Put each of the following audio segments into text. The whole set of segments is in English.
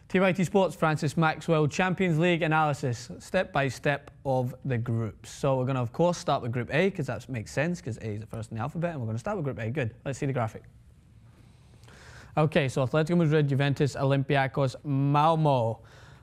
TYTSports, Francis Maxwell, Champions League analysis, step by step of the groups. So we're going to, of course, start with Group A, because that makes sense, because A is the first in the alphabet, and we're going to start with Group A. Good. Let's see the graphic. Okay, so Atletico Madrid, Juventus, Olympiacos, Malmo.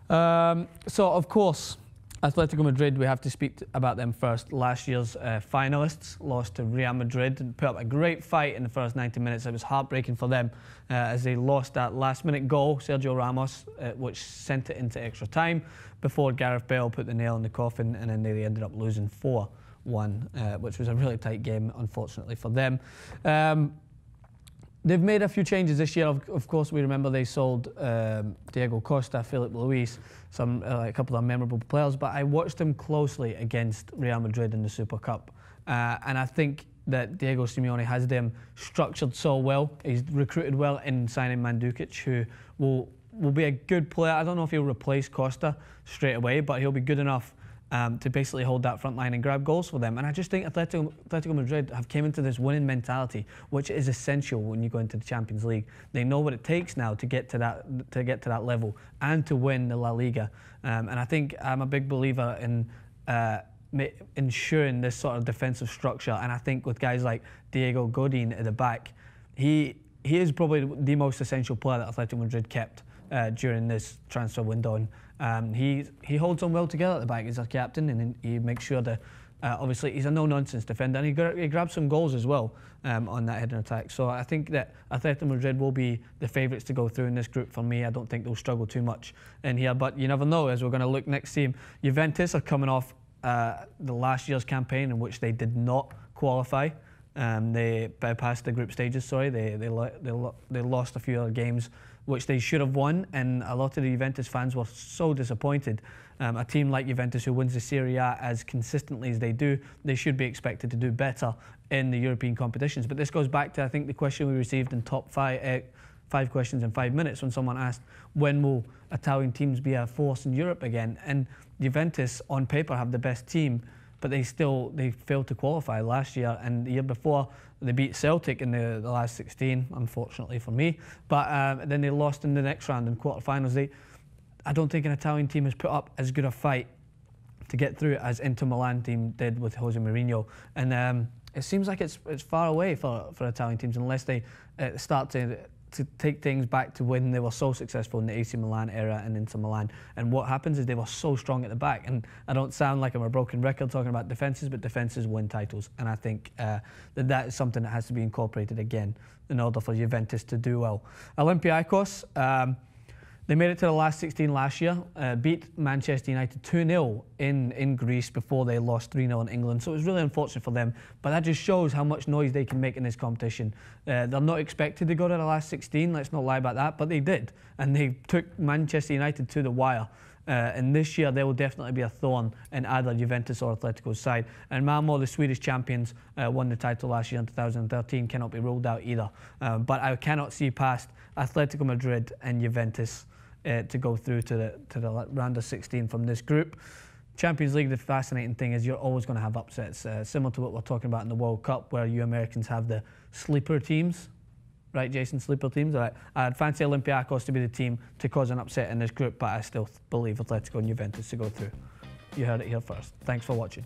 So, of course, Atletico Madrid, we have to speak about them first. Last year's finalists lost to Real Madrid and put up a great fight in the first 90 minutes. It was heartbreaking for them as they lost that last-minute goal, Sergio Ramos, which sent it into extra time before Gareth Bale put the nail in the coffin, and then they ended up losing 4-1, which was a really tight game, unfortunately, for them. They've made a few changes this year. Of course, we remember they sold Diego Costa, Philip Luis, a couple of memorable players. But I watched them closely against Real Madrid in the Super Cup, and I think that Diego Simeone has them structured so well. He's recruited well in signing Mandzukic, who will be a good player. I don't know if he'll replace Costa straight away, but he'll be good enough to basically hold that front line and grab goals for them. And I just think Atletico Madrid have came into this winning mentality, which is essential when you go into the Champions League. They know what it takes now to get to that level and to win the La Liga. And I think I'm a big believer in ensuring this sort of defensive structure. And I think with guys like Diego Godin at the back, he is probably the most essential player that Atletico Madrid kept during this transfer window. And he holds them well together at the back. He's a captain, and he makes sure that obviously he's a no-nonsense defender, and he grabs some goals as well on that heading attack. So I think that Atletico Madrid will be the favourites to go through in this group for me. I don't think they'll struggle too much in here, but you never know, as we're going to look next team. Juventus are coming off the last year's campaign in which they did not qualify. They bypassed the group stages, sorry. They lost a few other games which they should have won, and a lot of the Juventus fans were so disappointed. A team like Juventus, who wins the Serie A as consistently as they do, they should be expected to do better in the European competitions. But this goes back to, I think, the question we received in top five questions in 5 minutes, when someone asked, when will Italian teams be a force in Europe again? And Juventus, on paper, have the best team, but they failed to qualify last year, and the year before they beat Celtic in the last 16, unfortunately for me. But then they lost in the next round in quarterfinals. I don't think an Italian team has put up as good a fight to get through as Inter Milan team did with Jose Mourinho, and it seems like it's far away for Italian teams unless they start to take things back to when they were so successful in the AC Milan era and Inter Milan. And what happens is they were so strong at the back. And I don't sound like I'm a broken record talking about defences, but defences win titles. And I think that is something that has to be incorporated again in order for Juventus to do well. Olympiacos, they made it to the last 16 last year, beat Manchester United 2-0 in Greece before they lost 3-0 in England. So it was really unfortunate for them. But that just shows how much noise they can make in this competition. They're not expected to go to the last 16, let's not lie about that, but they did. And they took Manchester United to the wire. And this year, they will definitely be a thorn in either Juventus or Atletico's side. And Malmo, the Swedish champions, won the title last year in 2013, cannot be ruled out either. But I cannot see past Atletico Madrid and Juventus to go through to the round of 16 from this group. Champions League, the fascinating thing is you're always going to have upsets, similar to what we're talking about in the World Cup, where you Americans have the sleeper teams. Right, Jason, sleeper teams? All right. I'd fancy Olympiacos to be the team to cause an upset in this group, but I still believe Atletico and Juventus to go through. You heard it here first. Thanks for watching.